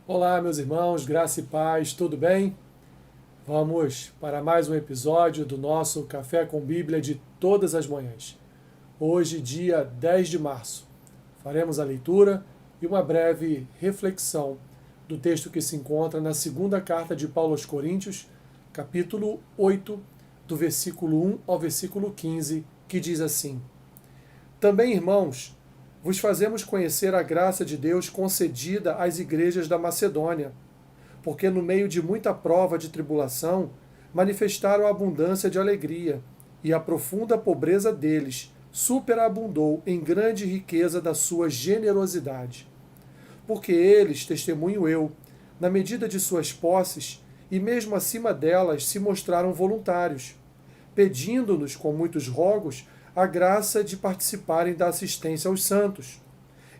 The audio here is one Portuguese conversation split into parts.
Olá, meus irmãos, graça e paz, tudo bem? Vamos para mais um episódio do nosso Café com Bíblia de todas as manhãs. Hoje, dia 10 de março, faremos a leitura e uma breve reflexão do texto que se encontra na segunda carta de Paulo aos Coríntios, capítulo 8, do versículo 1 ao versículo 15, que diz assim: Também, irmãos, vos fazemos conhecer a graça de Deus concedida às igrejas da Macedônia, porque no meio de muita prova de tribulação, manifestaram a abundância de alegria, e a profunda pobreza deles superabundou em grande riqueza da sua generosidade. Porque eles, testemunho eu, na medida de suas posses, e mesmo acima delas, se mostraram voluntários, pedindo-nos com muitos rogos a graça de participarem da assistência aos santos.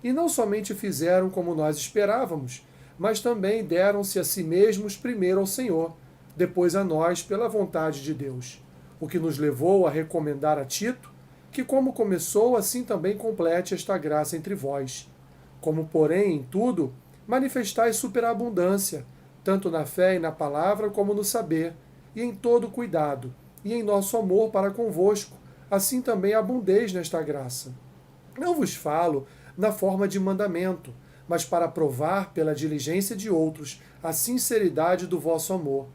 E não somente fizeram como nós esperávamos, mas também deram-se a si mesmos primeiro ao Senhor, depois a nós pela vontade de Deus, o que nos levou a recomendar a Tito, que como começou, assim também complete esta graça entre vós. Como, porém, em tudo, manifestais superabundância, tanto na fé e na palavra como no saber, e em todo cuidado, e em nosso amor para convosco, assim também abundeis nesta graça. Não vos falo na forma de mandamento, mas para provar pela diligência de outros a sinceridade do vosso amor.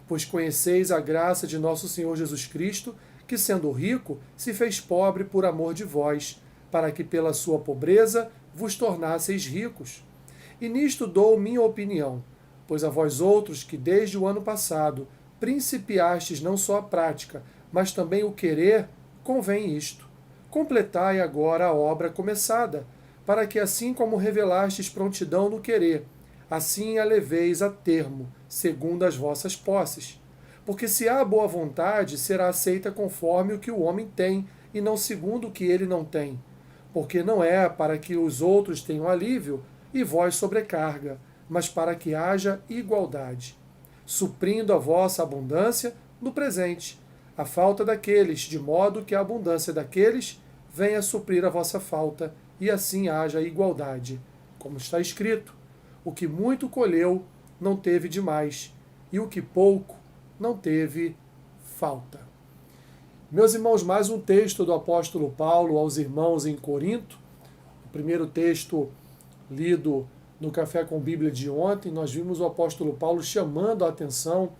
Pois conheceis a graça de nosso Senhor Jesus Cristo, que sendo rico, se fez pobre por amor de vós, para que pela sua pobreza vos tornasseis ricos. E nisto dou minha opinião, pois a vós outros que desde o ano passado principiastes não só a prática, mas também o querer, convém isto: completai agora a obra começada, para que assim como revelastes prontidão no querer, assim a leveis a termo, segundo as vossas posses. Porque se há boa vontade, será aceita conforme o que o homem tem, e não segundo o que ele não tem. Porque não é para que os outros tenham alívio e vós sobrecarga, mas para que haja igualdade, suprindo a vossa abundância no presente, a falta daqueles, de modo que a abundância daqueles venha suprir a vossa falta, e assim haja igualdade. Como está escrito: o que muito colheu não teve demais, e o que pouco não teve falta. Meus irmãos, mais um texto do apóstolo Paulo aos irmãos em Corinto. O primeiro texto lido no Café com Bíblia de ontem, nós vimos o apóstolo Paulo chamando a atenção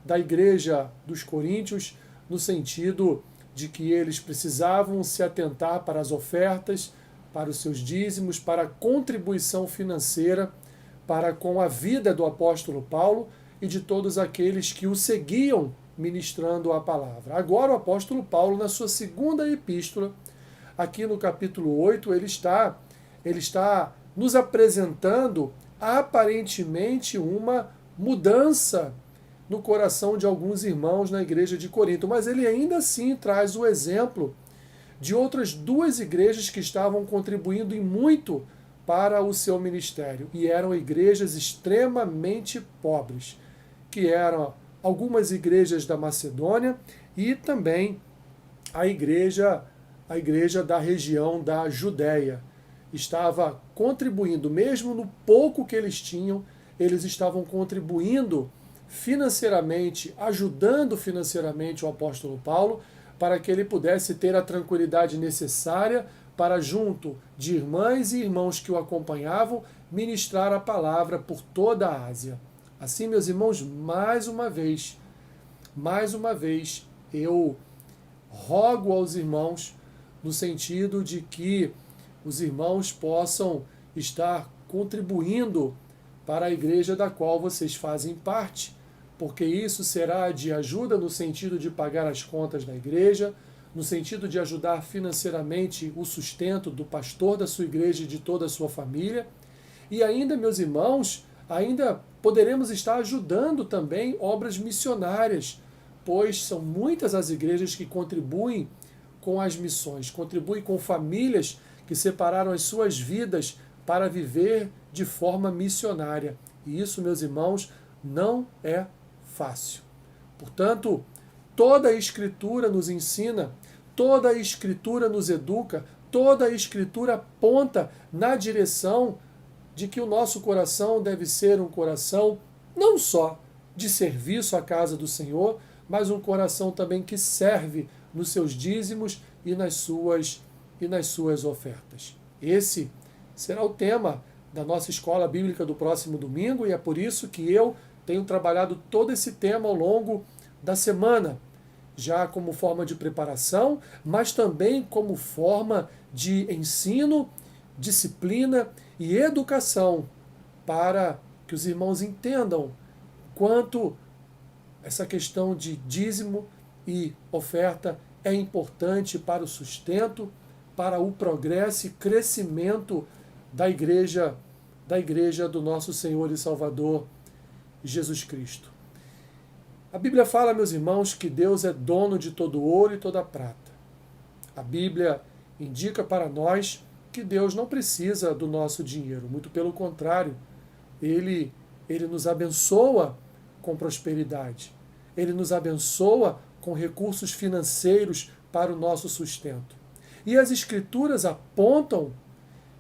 da igreja dos coríntios no sentido de que eles precisavam se atentar para as ofertas, para os seus dízimos, para a contribuição financeira para com a vida do apóstolo Paulo e de todos aqueles que o seguiam ministrando a palavra. Agora o apóstolo Paulo, na sua segunda epístola, aqui no capítulo 8, ele está nos apresentando aparentemente uma mudança no coração de alguns irmãos na igreja de Corinto, mas ele ainda assim traz o exemplo de outras duas igrejas que estavam contribuindo em muito para o seu ministério, e eram igrejas extremamente pobres, que eram algumas igrejas da Macedônia e também a igreja da região da Judéia. Estava contribuindo, mesmo no pouco que eles tinham, eles estavam contribuindo financeiramente, ajudando financeiramente o apóstolo Paulo, para que ele pudesse ter a tranquilidade necessária para, junto de irmãs e irmãos que o acompanhavam, ministrar a palavra por toda a Ásia. Assim, meus irmãos, mais uma vez, eu rogo aos irmãos no sentido de que os irmãos possam estar contribuindo para a igreja da qual vocês fazem parte, porque isso será de ajuda no sentido de pagar as contas da igreja, no sentido de ajudar financeiramente o sustento do pastor da sua igreja e de toda a sua família. E ainda, meus irmãos, ainda poderemos estar ajudando também obras missionárias, pois são muitas as igrejas que contribuem com as missões, contribuem com famílias que separaram as suas vidas para viver de forma missionária. E isso, meus irmãos, não é fácil. Portanto, toda a Escritura nos ensina, toda a Escritura nos educa, toda a Escritura aponta na direção de que o nosso coração deve ser um coração não só de serviço à casa do Senhor, mas um coração também que serve nos seus dízimos e nas suas ofertas. Esse será o tema da nossa escola bíblica do próximo domingo, e é por isso que eu tenho trabalhado todo esse tema ao longo da semana, já como forma de preparação, mas também como forma de ensino, disciplina e educação, para que os irmãos entendam quanto essa questão de dízimo e oferta é importante para o sustento, para o progresso e crescimento da igreja do nosso Senhor e Salvador Jesus Cristo. A Bíblia fala, meus irmãos, que Deus é dono de todo ouro e toda prata. A Bíblia indica para nós que Deus não precisa do nosso dinheiro, muito pelo contrário, Ele nos abençoa com prosperidade, Ele nos abençoa com recursos financeiros para o nosso sustento. E as Escrituras apontam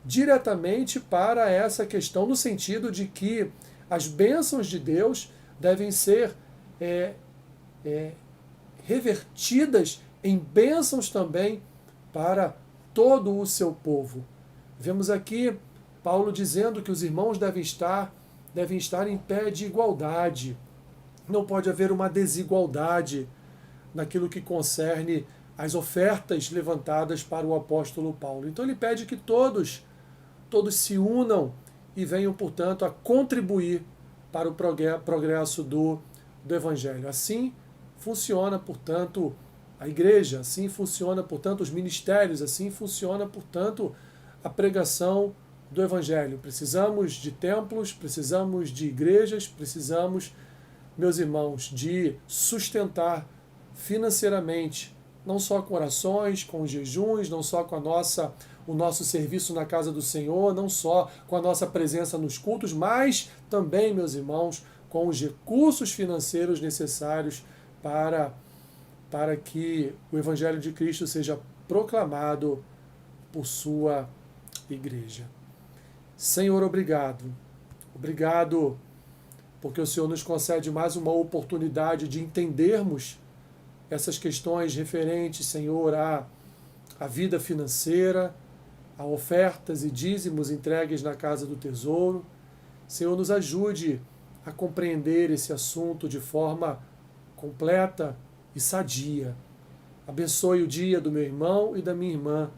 diretamente para essa questão, no sentido de que as bênçãos de Deus devem ser revertidas em bênçãos também para todo o seu povo. Vemos aqui Paulo dizendo que os irmãos devem estar em pé de igualdade. Não pode haver uma desigualdade naquilo que concerne as ofertas levantadas para o apóstolo Paulo. Então ele pede que todos se unam e venham, portanto, a contribuir para o progresso do Evangelho. Assim funciona, portanto, a igreja, assim funciona, portanto, os ministérios, assim funciona, portanto, a pregação do Evangelho. Precisamos de templos, precisamos de igrejas, precisamos, meus irmãos, de sustentar financeiramente, não só com orações, com jejuns, não só com o nosso serviço na casa do Senhor, não só com a nossa presença nos cultos, mas também, meus irmãos, com os recursos financeiros necessários para que o Evangelho de Cristo seja proclamado por sua igreja. Senhor, obrigado. Obrigado porque o Senhor nos concede mais uma oportunidade de entendermos essas questões referentes, Senhor, à vida financeira, a ofertas e dízimos entregues na casa do tesouro. Senhor, nos ajude a compreender esse assunto de forma completa e sadia. Abençoe o dia do meu irmão e da minha irmã.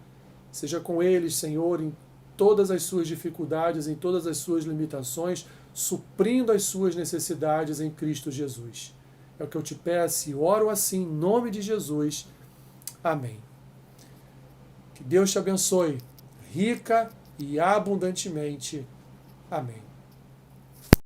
Seja com eles, Senhor, em todas as suas dificuldades, em todas as suas limitações, suprindo as suas necessidades em Cristo Jesus. É o que eu te peço e oro assim, em nome de Jesus. Amém. Que Deus te abençoe, rica e abundantemente. Amém.